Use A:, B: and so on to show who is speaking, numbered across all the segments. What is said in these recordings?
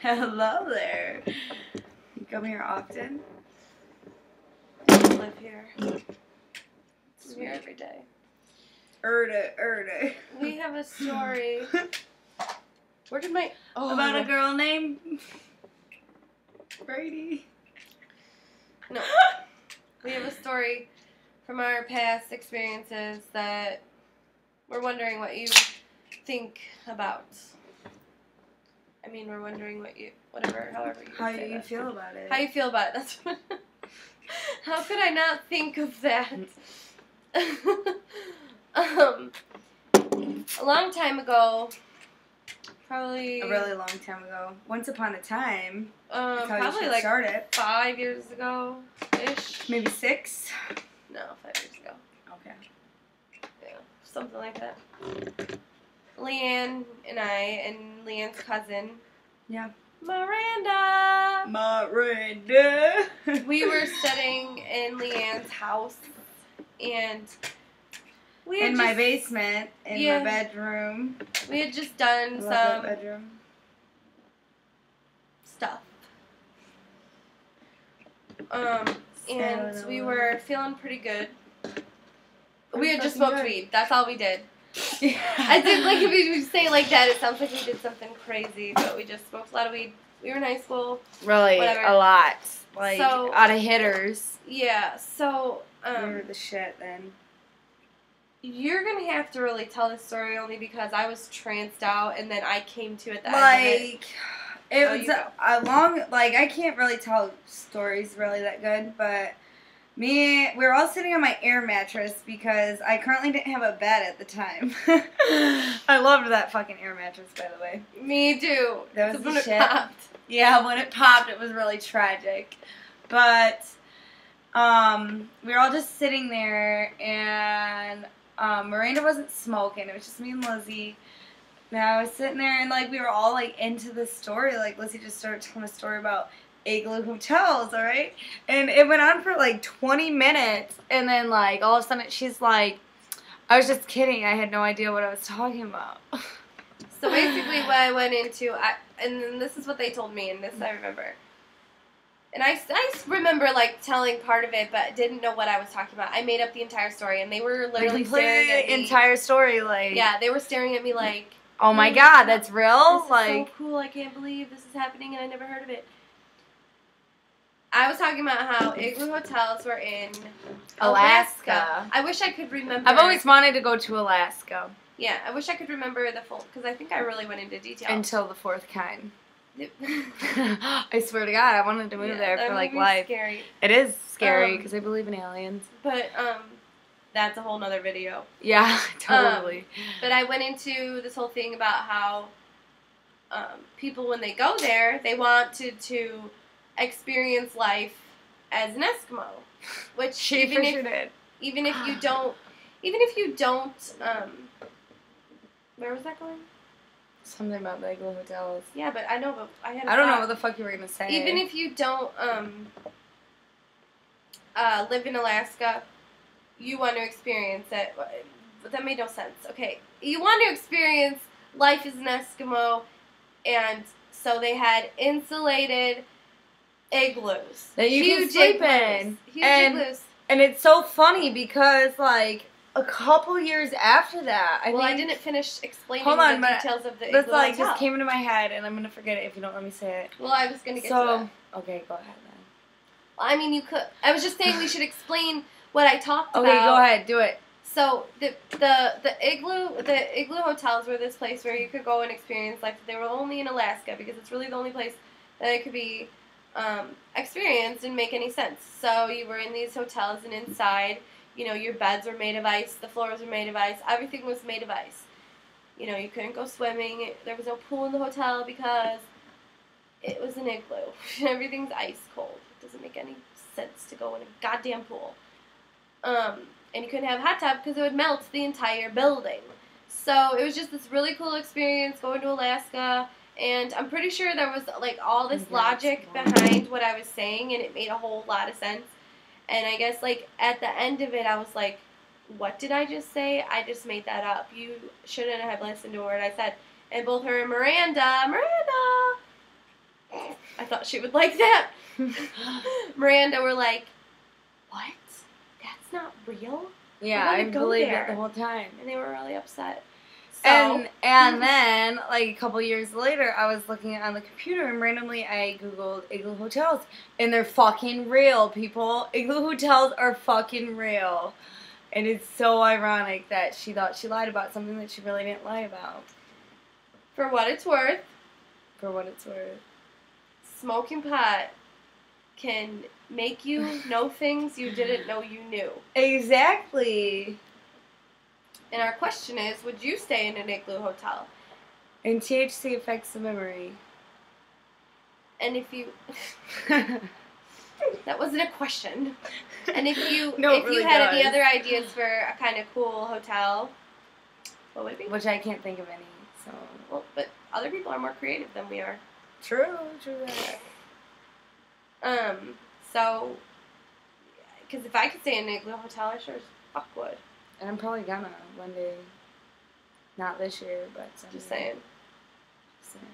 A: Hello there. You come here often?
B: I live here. I'm here every day.
A: Erda.
B: We have a story. Where did my... Oh,
A: about a girl named Brady.
B: No. We have a story from our past experiences that we're wondering what you think about. I mean, we're wondering what you... however you
A: How
B: say
A: you
B: that.
A: feel about it.
B: How you feel about it. That's what... How could I not think of that? A long time ago, probably...
A: A really long time ago. Once upon a time. That's how
B: probably
A: you
B: like
A: start it.
B: 5 years ago-ish.
A: Maybe 6?
B: No, 5 years ago.
A: Okay.
B: Yeah, something like that. Leanne and I and Leanne's cousin.
A: Yeah.
B: Miranda. We were sitting in Leanne's house, and we had
A: in my basement, in my bedroom.
B: We had just done
A: I love
B: some
A: that bedroom.
B: stuff. And we were feeling pretty good. We had just smoked weed. That's all we did.
A: Yeah.
B: I did like if you say it like that, it sounds like we did something crazy, but we just smoked a lot of weed. We were in high school.
A: Really,
B: whatever.
A: a lot. Like,
B: So,
A: out of hitters.
B: Yeah, so,
A: we were the shit then.
B: You're gonna have to really tell this story only because I was tranced out and then I came to at the end of it.
A: It was a long, I can't really tell stories really that good, but we were all sitting on my air mattress because I currently didn't have a bed at the time. I loved that fucking air mattress, by the way.
B: Me too.
A: That was the shit.
B: Popped.
A: Yeah, when it popped, it was really tragic. But we were all just sitting there, and Miranda wasn't smoking. It was just me and Lizzie. And I was sitting there, and we were all into the story. Lizzie just started telling a story about Igloo Hotels, all right? And it went on for 20 minutes, and then all of a sudden she's like, I was just kidding. I had no idea what I was talking about.
B: So basically what I went into, and then this is what they told me, and this I remember. And I remember telling part of it, but didn't know what I was talking about. I made up the entire story, and they were literally staring at me.
A: Entire story,
B: Yeah, they were staring at me like,
A: oh my god, that's real?
B: This is so cool, I can't believe this is happening, and I never heard of it. I was talking about how Igloo Hotels were in Alaska. I wish I could remember.
A: I've always wanted to go to Alaska.
B: Yeah, I wish I could remember the full, because I think I really went into detail.
A: Until the fourth kind. I swear to God, I wanted to move there for life.
B: Scary.
A: It is scary because I believe in aliens.
B: But that's a whole nother video.
A: Yeah, totally.
B: But I went into this whole thing about how people, when they go there, they want to experience life as an Eskimo, which even if you don't, where was that going?
A: Something about the Igloo Hotels.
B: Yeah, but I know, but I
A: don't know what the fuck you were gonna say.
B: Even if you don't live in Alaska, you want to experience it. But that made no sense. Okay, you want to experience life as an Eskimo, and so they had insulated igloos
A: that you can sleep in.
B: Huge igloos.
A: And it's so funny because a couple years after that, I didn't
B: finish explaining the details of the Igloo Hotel.
A: Just came into my head, and I'm gonna forget it if you don't let me say it.
B: Well, I was gonna get to that.
A: Okay, go ahead then.
B: Well, I mean, you could. I was just saying we should explain what I talked about.
A: Okay, go ahead, do it.
B: So the Igloo Hotels were this place where you could go and experience life. They were only in Alaska because it's really the only place that it could be experienced and make any sense. So you were in these hotels, and inside, your beds were made of ice, the floors were made of ice, everything was made of ice. You couldn't go swimming. There was no pool in the hotel because it was an igloo. Everything's ice cold. It doesn't make any sense to go in a goddamn pool. And you couldn't have a hot tub because it would melt the entire building. So it was just this really cool experience going to Alaska. And I'm pretty sure there was all this logic behind what I was saying, and it made a whole lot of sense. And I guess at the end of it, I was like, what did I just say? I just made that up. You shouldn't have listened to a word I said. And both her and Miranda, thought she would like that. Miranda were like, what? That's not real?
A: Yeah, I believed it the whole time.
B: And they were really upset. So,
A: and then, like, a couple years later, I was looking on the computer, and randomly I Googled Igloo Hotels. And they're fucking real, people. Igloo Hotels are fucking real. And it's so ironic that she thought she lied about something that she really didn't lie about.
B: For what it's worth.
A: For what it's worth.
B: Smoking pot can make you know things you didn't know you knew.
A: Exactly.
B: And our question is, would you stay in an Igloo Hotel?
A: And THC affects the memory.
B: And if you... That wasn't a question. And if you
A: really
B: had
A: does.
B: any other ideas for a kind of cool hotel, what would it be?
A: Which I can't think of any, so...
B: Well, but other people are more creative than we are.
A: True that.
B: So... Because if I could stay in an Igloo Hotel, I sure as fuck would.
A: And I'm probably gonna one day. Not this year, but someday.
B: Just saying.
A: Just saying.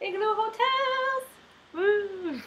B: Igloo Hotels!
A: Woo!